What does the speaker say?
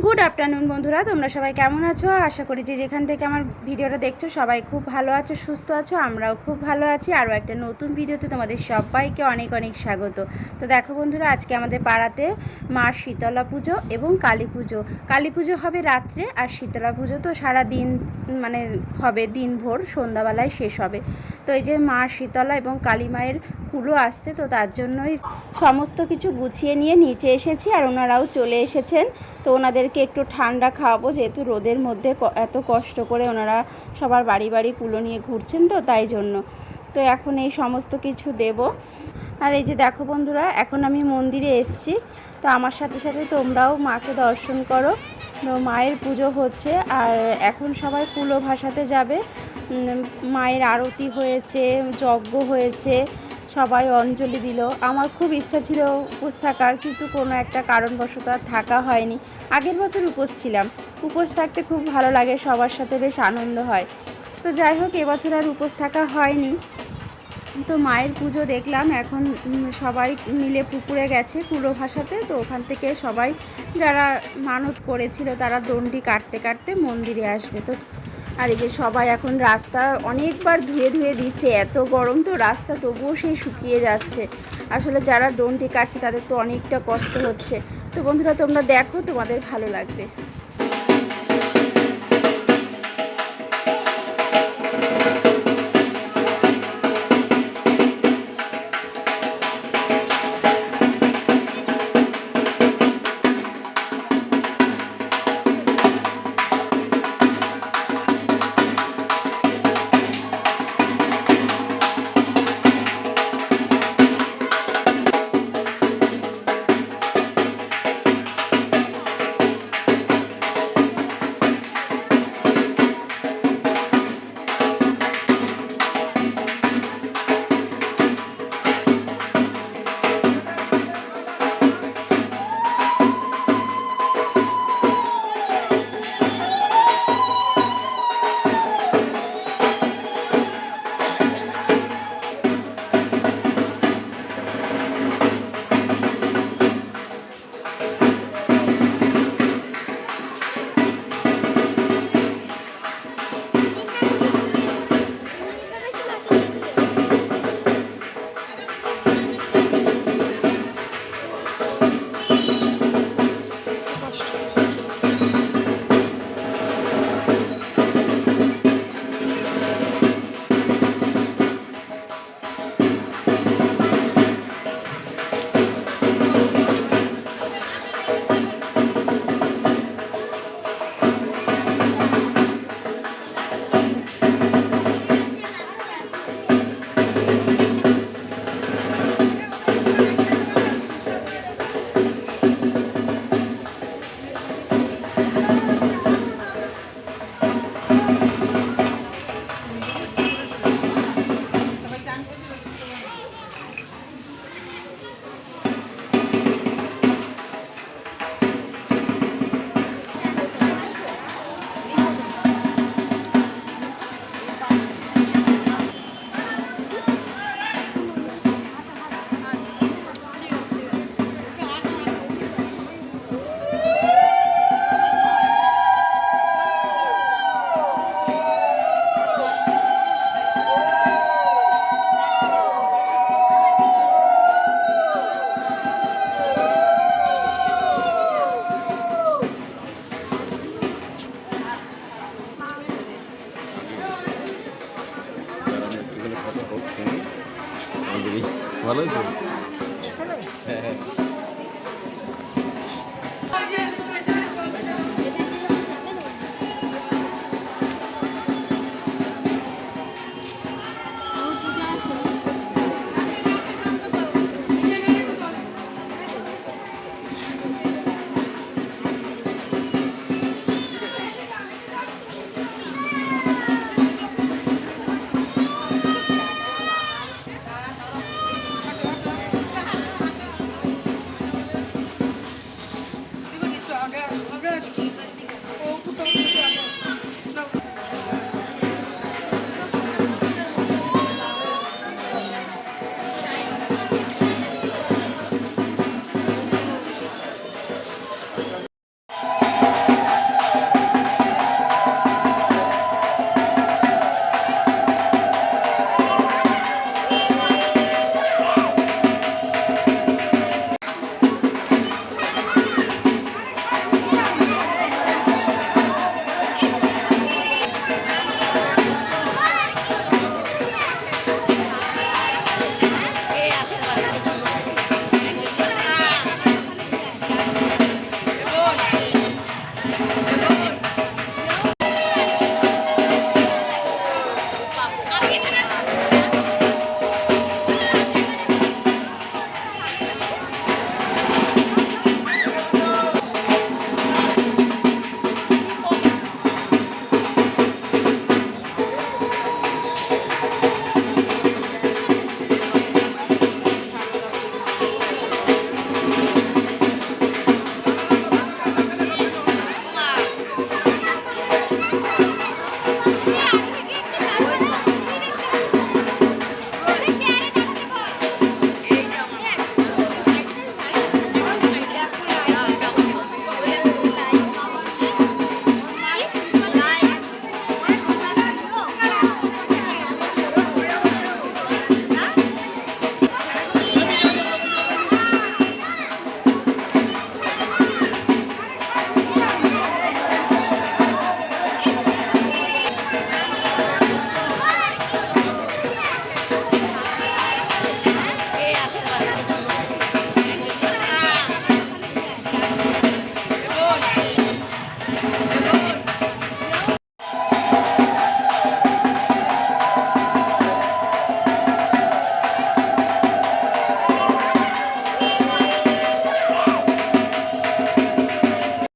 Good afternoon বন্ধুরা, তোমরা সবাই কেমন আছো? আশা করি যে যেখান থেকে আমার ভিডিওটা দেখছো সবাই খুব ভালো আছো, সুস্থ আছো। আমরাও খুব ভালো আছি। আরও একটা নতুন ভিডিওতে তোমাদের সবাইকে অনেক অনেক স্বাগত। তো দেখো বন্ধুরা, আজকে আমাদের পাড়াতে মা শীতলা পুজো এবং কালী পুজো। কালী পুজো হবে রাত্রে, আর শীতলা পুজো তো সারা দিন মানে হবে, দিনভর সন্ধ্যাবেলায় শেষ হবে। তো এই যে মা শীতলা এবং কালী মায়ের কুলো আসছে, তো তার জন্যই সমস্ত কিছু গুছিয়ে নিয়ে নিচে এসেছি, আর ওনারাও চলে এসেছেন। তো ওনাদেরকে একটু ঠান্ডা খাওয়াবো, যেহেতু রোদের মধ্যে এত কষ্ট করে ওনারা সবার বাড়ি বাড়ি কুলো নিয়ে ঘুরছেন, তো তাই জন্য তো এখন এই সমস্ত কিছু দেব। আর এই যে দেখো বন্ধুরা, এখন আমি মন্দিরে এসেছি, তো আমার সাথে সাথে তোমরাও মাকে দর্শন করো। তো মায়ের পুজো হচ্ছে, আর এখন সবাই কুলো ভাসাতে যাবে। মায়ের আরতি হয়েছে, যজ্ঞ হয়েছে, সবাই অঞ্জলি দিল। আমার খুব ইচ্ছা ছিল উপোস থাকার, কিন্তু কোনো একটা কারণবশত আর থাকা হয়নি। আগের বছর উপোস ছিলাম। উপোস থাকতে খুব ভালো লাগে, সবার সাথে বেশ আনন্দ হয়। তো যাই হোক, এবছর আর উপোস থাকা হয়নি। তো মায়ের পুজো দেখলাম। এখন সবাই মিলে পুকুরে গেছে কুলো ভাসাতে, তো ওখান থেকে সবাই যারা মানত করেছিল তারা দণ্ডি কাটতে কাটতে মন্দিরে আসবে। তো আর এই যে সবাই এখন রাস্তা অনেকবার ধুয়ে ধুয়ে দিচ্ছে, এত গরম তো রাস্তা, তবুও সেই শুকিয়ে যাচ্ছে। আসলে যারা দণ্ডি কাটছে তাদের তো অনেকটা কষ্ট হচ্ছে। তো বন্ধুরা, তোমরা দেখো, তোমাদের ভালো লাগবে। ভালো হয়েছে।